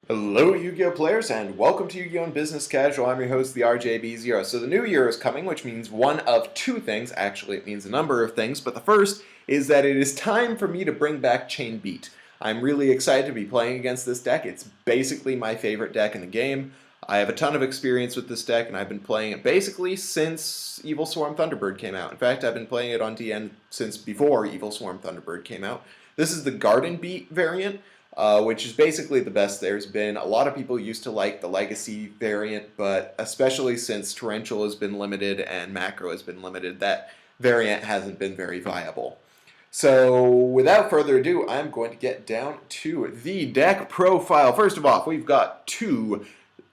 Hello, Yu-Gi-Oh players, and welcome to Yu-Gi-Oh! Business Casual. I'm your host, the RJB0. So the new year is coming, which means one of two things. Actually, it means a number of things, but the first is that it is time for me to bring back Chain Beat. I'm really excited to be playing against this deck. It's basically my favorite deck in the game. I have a ton of experience with this deck, and I've been playing it basically since Evil Swarm Thunderbird came out. In fact, I've been playing it on DN since before Evil Swarm Thunderbird came out. This is the Garden Beat variant. Which is basically the best there's been. A lot of people used to like the Legacy variant, but especially since Torrential has been limited and Macro has been limited, that variant hasn't been very viable. So without further ado, I'm going to get down to the deck profile. First of all, we've got two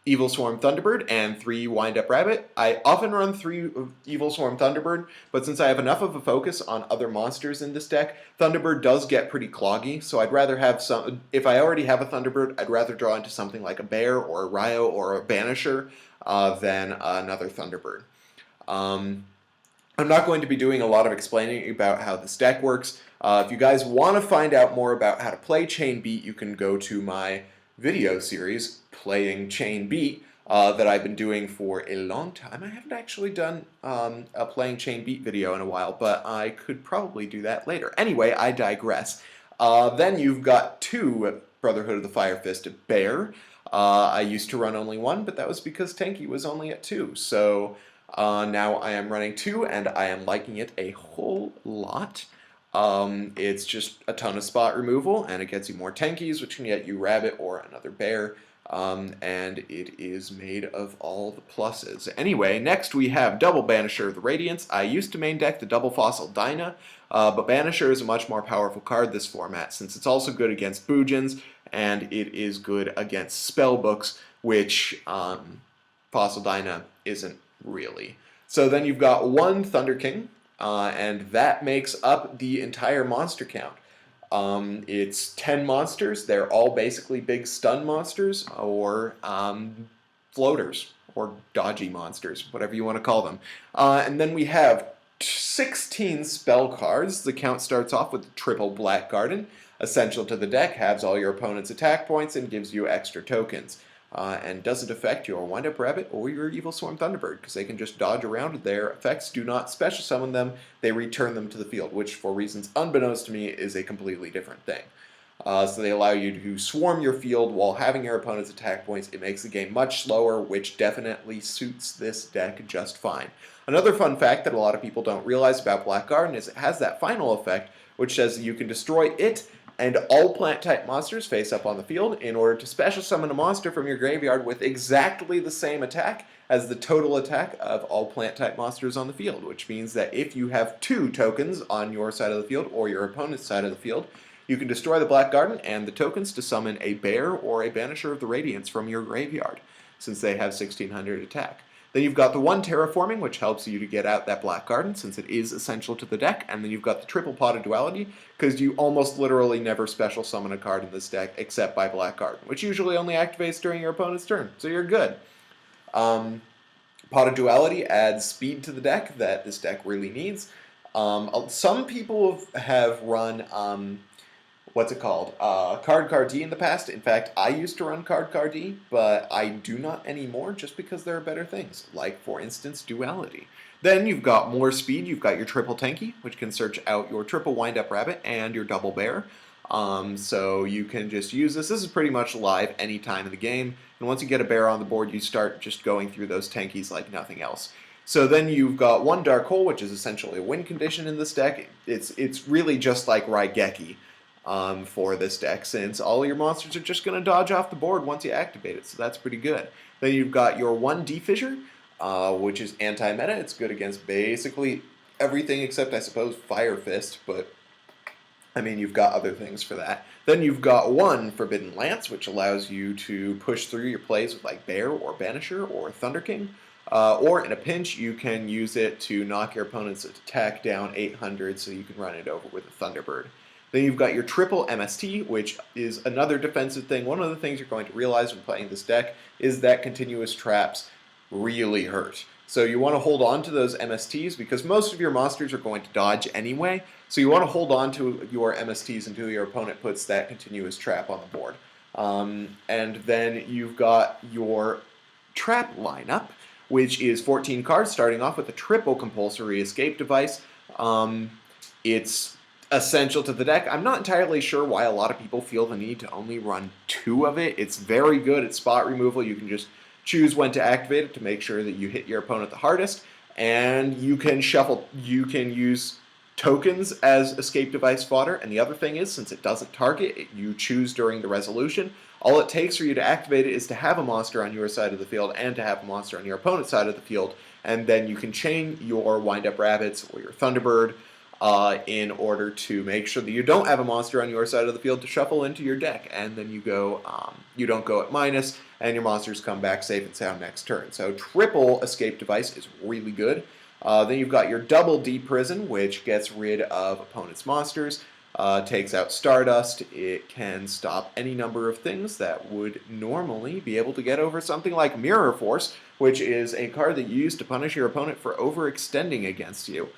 Evil Swarm Thunderbird and 3 Wind Up Rabbit. I often run 3 Evil Swarm Thunderbird, but since I have enough of a focus on other monsters in this deck, Thunderbird does get pretty cloggy, so I'd rather have some... If I already have a Thunderbird, I'd rather draw into something like a Bear or a Ryo or a Banisher than another Thunderbird. I'm not going to be doing a lot of explaining about how this deck works. If you guys want to find out more about how to play Chain Beat, you can go to my video series, Playing Chain Beat, that I've been doing for a long time. I haven't actually done a Playing Chain Beat video in a while, but I could probably do that later. Anyway, I digress. Then you've got 2 Brotherhood of the Fire Fist Bear. I used to run only 1, but that was because Tenki was only at 2. So now I am running 2, and I am liking it a whole lot. It's just a ton of spot removal, and it gets you more Tenkis, which can get you Rabbit or another Bear, and it is made of all the pluses. Anyway, next we have Double Banisher of the Radiance. I used to main deck the Double Fossil Dyna, but Banisher is a much more powerful card this format, since it's also good against Boojins, and it is good against Spellbooks, which Fossil Dyna isn't really. So then you've got 1 Thunder King, and that makes up the entire monster count. It's 10 monsters. They're all basically big stun monsters or floaters or dodgy monsters, whatever you want to call them. And then we have 16 spell cards. The count starts off with triple Black Garden. Essential to the deck, halves all your opponent's attack points and gives you extra tokens. And doesn't affect your Wind Up Rabbit or your Evil Swarm Thunderbird, because they can just dodge around. Their effects do not special summon them, they return them to the field, which for reasons unbeknownst to me is a completely different thing. So they allow you to swarm your field while having your opponent's attack points. It makes the game much slower, which definitely suits this deck just fine. Another fun fact that a lot of people don't realize about Black Garden is it has that final effect, which says that you can destroy it and all plant-type monsters face up on the field in order to special summon a monster from your graveyard with exactly the same attack as the total attack of all plant-type monsters on the field, which means that if you have 2 tokens on your side of the field or your opponent's side of the field, you can destroy the Black Garden and the tokens to summon a Bear or a Banisher of the Radiance from your graveyard, since they have 1600 attack. Then you've got the 1 Terraforming, which helps you to get out that Black Garden, since it is essential to the deck. And then you've got the triple Pot of Duality, because you almost literally never special summon a card in this deck except by Black Garden, which usually only activates during your opponent's turn, so you're good. Pot of Duality adds speed to the deck that this deck really needs. Some people have run... what's it called? Card D in the past. In fact, I used to run Card D, but I do not anymore just because there are better things, like, for instance, Duality. Then you've got more speed. You've got your triple Tenki, which can search out your triple Wind Up Rabbit and your double Bear. So you can just use this. This is pretty much live any time in the game. And once you get a Bear on the board, you start just going through those Tenkis like nothing else. So then you've got 1 Dark Hole, which is essentially a win condition in this deck. It's really just like Raigeki. For this deck, since all your monsters are just going to dodge off the board once you activate it, so that's pretty good. Then you've got your 1 D-Fissure, which is anti-meta. It's good against basically everything except, I suppose, Fire Fist, but I mean, you've got other things for that. Then you've got 1 Forbidden Lance, which allows you to push through your plays with like Bear or Banisher or Thunder King. Or in a pinch, you can use it to knock your opponent's attack down 800 so you can run it over with a Thunderbird. Then you've got your triple MST, which is another defensive thing. One of the things you're going to realize when playing this deck is that continuous traps really hurt. So you want to hold on to those MSTs because most of your monsters are going to dodge anyway. So you want to hold on to your MSTs until your opponent puts that continuous trap on the board. And then you've got your trap lineup, which is 14 cards, starting off with a triple compulsory escape device. It's essential to the deck. I'm not entirely sure why a lot of people feel the need to only run 2 of it. It's very good at spot removal. You can just choose when to activate it to make sure that you hit your opponent the hardest, and you can shuffle. You can use tokens as escape device fodder, and the other thing is, since it doesn't target, you choose during the resolution. All it takes for you to activate it is to have a monster on your side of the field and to have a monster on your opponent's side of the field, and then you can chain your Wind-Up Rabbits or your Thunderbird in order to make sure that you don't have a monster on your side of the field to shuffle into your deck, and then you don't go at minus, and your monsters come back safe and sound next turn. So triple escape device is really good. Then you've got your double D-Prison, which gets rid of opponent's monsters, takes out Stardust. It can stop any number of things that would normally be able to get over something like Mirror Force, which is a card that you use to punish your opponent for overextending against you.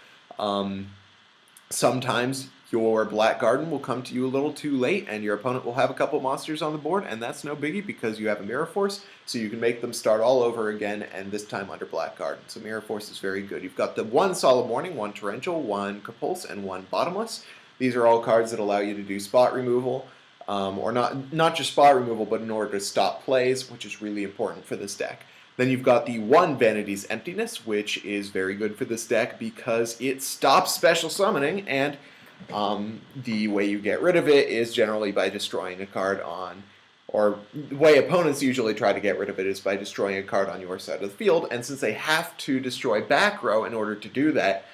Sometimes your Black Garden will come to you a little too late, and your opponent will have a couple monsters on the board, and that's no biggie because you have a Mirror Force, so you can make them start all over again, and this time under Black Garden. So Mirror Force is very good. You've got the 1 Solemn Warning, 1 Torrential, 1 Compulse, and 1 Bottomless. These are all cards that allow you to do spot removal, or not just spot removal, but in order to stop plays, which is really important for this deck. Then you've got the 1 Vanity's Emptiness, which is very good for this deck because it stops special summoning, and the way you get rid of it is generally by destroying a card on, or the way opponents usually try to get rid of it is by destroying a card on your side of the field, and since they have to destroy back row in order to do that,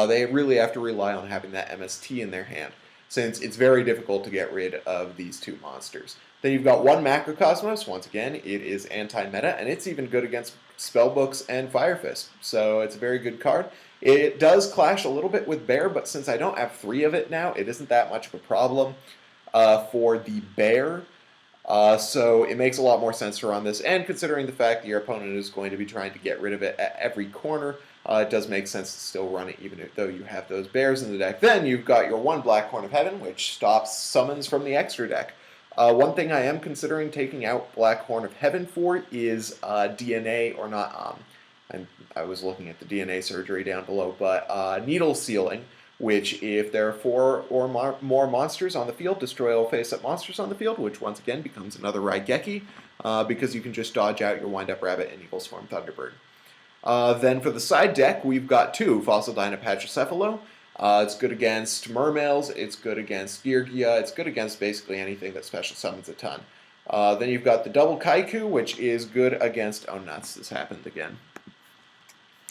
they really have to rely on having that MST in their hand, since it's very difficult to get rid of these 2 monsters. Then you've got 1 Macrocosmos. Once again, it is anti-meta, and it's even good against Spellbooks and Fire Fist, so it's a very good card. It does clash a little bit with Bear, but since I don't have 3 of it now, it isn't that much of a problem for the Bear. So it makes a lot more sense to run this, and considering the fact that your opponent is going to be trying to get rid of it at every corner, it does make sense to still run it even though you have those bears in the deck. Then you've got your 1 Black Horn of Heaven, which stops summons from the extra deck. One thing I am considering taking out Black Horn of Heaven for is DNA, or not, I was looking at the DNA surgery down below, but Needle Sealing, which if there are 4 or more monsters on the field, destroy all face-up monsters on the field, which once again becomes another Raigeki, because you can just dodge out your Wind-Up Rabbit and Evil Swarm Thunderbird. Then for the side deck, we've got 2 Fossil Dinopatrocephalo. It's good against Mermails, it's good against Geargia, it's good against basically anything that special summons a ton. Then you've got the double Kaiku, which is good against, oh nuts, this happened again.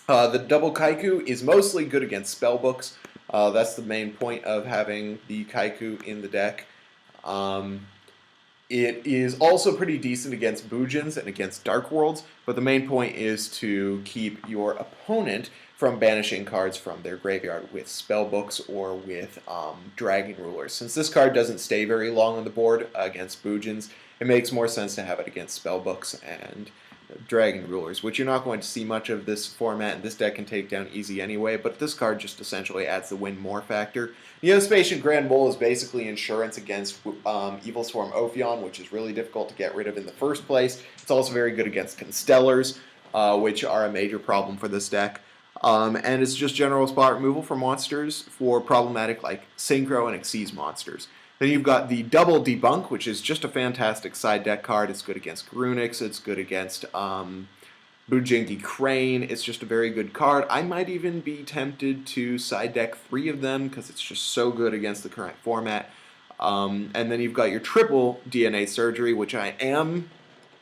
The double Kaiku is mostly good against Spellbooks. That's the main point of having the Kaiku in the deck. It is also pretty decent against Bujins and against Dark Worlds, but the main point is to keep your opponent from banishing cards from their graveyard with Spellbooks or with Dragon Rulers. Since this card doesn't stay very long on the board against Bujins, it makes more sense to have it against Spellbooks and Dragon Rulers, which you're not going to see much of this format, and this deck can take down easy anyway, but this card just essentially adds the win more factor. Neospatian Grand Mole is basically insurance against Evil Swarm Ophion, which is really difficult to get rid of in the first place. It's also very good against Constellars, which are a major problem for this deck. And it's just general spot removal for monsters for problematic like Synchro and Xyz monsters. Then you've got the double Debunk, which is just a fantastic side deck card. It's good against Grunix, it's good against Bujinki Crane. It's just a very good card. I might even be tempted to side deck 3 of them because it's just so good against the current format. And then you've got your triple DNA Surgery, which I am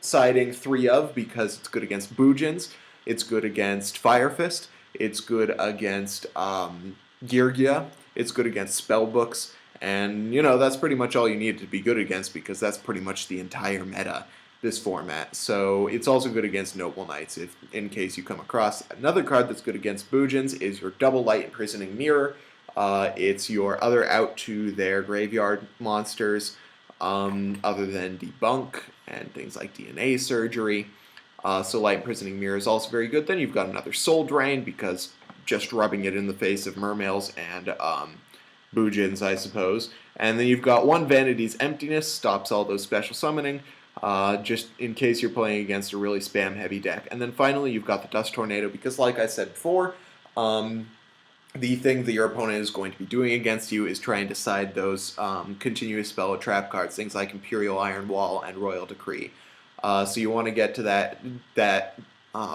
siding 3 of because it's good against Bujins, it's good against Fire Fist, it's good against Geargia, it's good against Spellbooks, and you know that's pretty much all you need to be good against because that's pretty much the entire meta this format. So it's also good against Noble Knights. If in case you come across another card that's good against Bujins is your double Light Imprisoning Mirror. It's your other out to their graveyard monsters other than Debunk and things like DNA Surgery. So Light Imprisoning Mirror is also very good. Then you've got another Soul Drain because just rubbing it in the face of Mermails and Boojins, I suppose. And then you've got one Vanity's Emptiness, stops all those special summoning, just in case you're playing against a really spam-heavy deck. And then finally, you've got the Dust Tornado, because like I said before, the thing that your opponent is going to be doing against you is trying to side those continuous spell or trap cards, things like Imperial Iron Wall and Royal Decree. So you want to get to that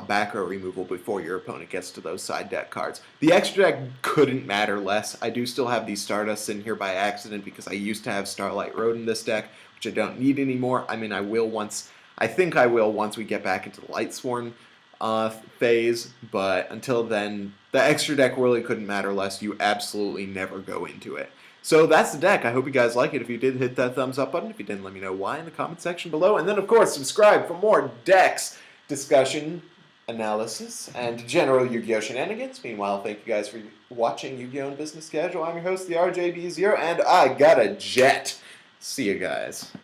back row removal before your opponent gets to those side deck cards. The extra deck couldn't matter less. I do still have these Stardusts in here by accident because I used to have Starlight Road in this deck, which I don't need anymore. I mean, I will once. I think I will once we get back into the Lightsworn phase, but until then, the extra deck really couldn't matter less. You absolutely never go into it. So that's the deck. I hope you guys like it. If you did, hit that thumbs up button. If you didn't, let me know why in the comment section below. And then, of course, subscribe for more decks, discussion, analysis, and general Yu-Gi-Oh! Shenanigans. Meanwhile, thank you guys for watching Yu-Gi-Oh! Business Casual. I'm your host, the RJB0, and I got a jet. See you guys.